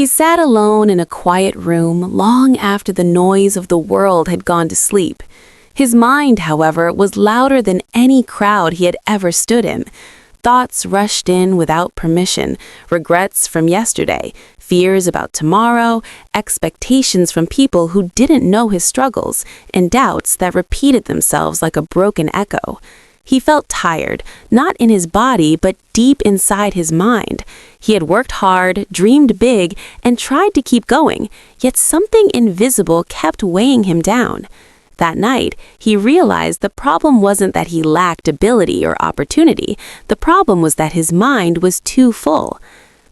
He sat alone in a quiet room long after the noise of the world had gone to sleep. His mind, however, was louder than any crowd he had ever stood in. Thoughts rushed in without permission, regrets from yesterday, fears about tomorrow, expectations from people who didn't know his struggles, and doubts that repeated themselves like a broken echo. He felt tired, not in his body, but deep inside his mind. He had worked hard, dreamed big, and tried to keep going, yet something invisible kept weighing him down. That night, he realized the problem wasn't that he lacked ability or opportunity. The problem was that his mind was too full.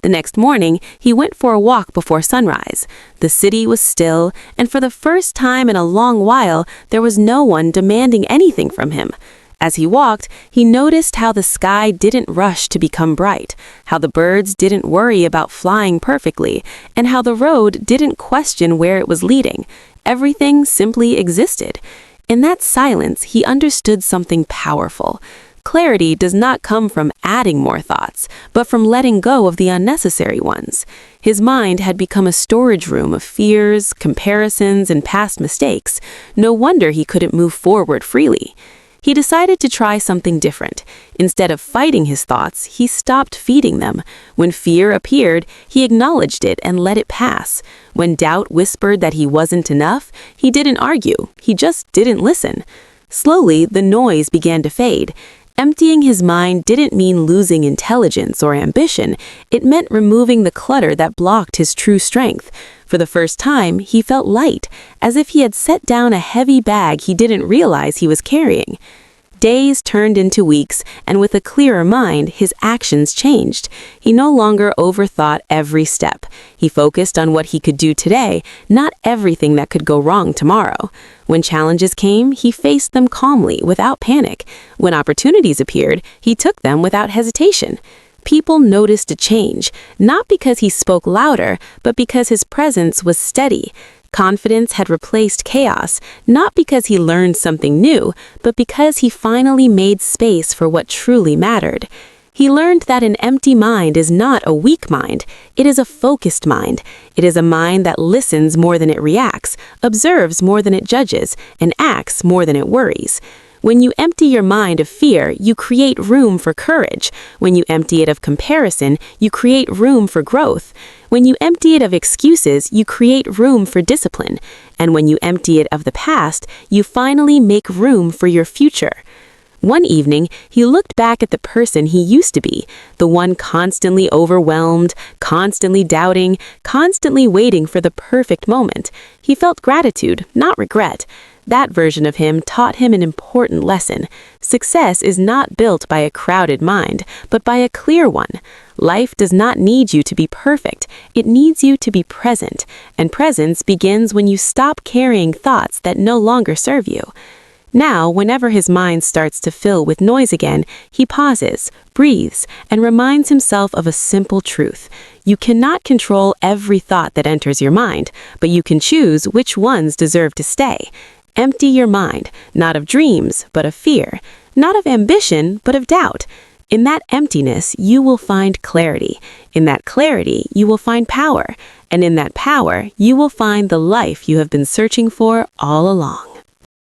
The next morning, he went for a walk before sunrise. The city was still, and for the first time in a long while, there was no one demanding anything from him. As he walked, he noticed how the sky didn't rush to become bright, how the birds didn't worry about flying perfectly, and how the road didn't question where it was leading. Everything simply existed. In that silence, he understood something powerful. Clarity does not come from adding more thoughts, but from letting go of the unnecessary ones. His mind had become a storage room of fears, comparisons, and past mistakes. No wonder he couldn't move forward freely. He decided to try something different. Instead of fighting his thoughts, he stopped feeding them. When fear appeared, he acknowledged it and let it pass. When doubt whispered that he wasn't enough, he didn't argue. He just didn't listen. Slowly, the noise began to fade. Emptying his mind didn't mean losing intelligence or ambition. It meant removing the clutter that blocked his true strength. For the first time, he felt light, as if he had set down a heavy bag he didn't realize he was carrying. Days turned into weeks, and with a clearer mind, his actions changed. He no longer overthought every step. He focused on what he could do today, not everything that could go wrong tomorrow. When challenges came, he faced them calmly, without panic. When opportunities appeared, he took them without hesitation. People noticed a change, not because he spoke louder, but because his presence was steady. Confidence had replaced chaos, not because he learned something new, but because he finally made space for what truly mattered. He learned that an empty mind is not a weak mind. It is a focused mind. It is a mind that listens more than it reacts, observes more than it judges, and acts more than it worries. When you empty your mind of fear, you create room for courage. When you empty it of comparison, you create room for growth. When you empty it of excuses, you create room for discipline. And when you empty it of the past, you finally make room for your future. One evening, he looked back at the person he used to be, the one constantly overwhelmed, constantly doubting, constantly waiting for the perfect moment. He felt gratitude, not regret. That version of him taught him an important lesson. Success is not built by a crowded mind, but by a clear one. Life does not need you to be perfect. It needs you to be present. And presence begins when you stop carrying thoughts that no longer serve you. Now, whenever his mind starts to fill with noise again, he pauses, breathes, and reminds himself of a simple truth. You cannot control every thought that enters your mind, but you can choose which ones deserve to stay. Empty your mind, not of dreams, but of fear, not of ambition, but of doubt. In that emptiness, you will find clarity. In that clarity, you will find power. And in that power, you will find the life you have been searching for all along.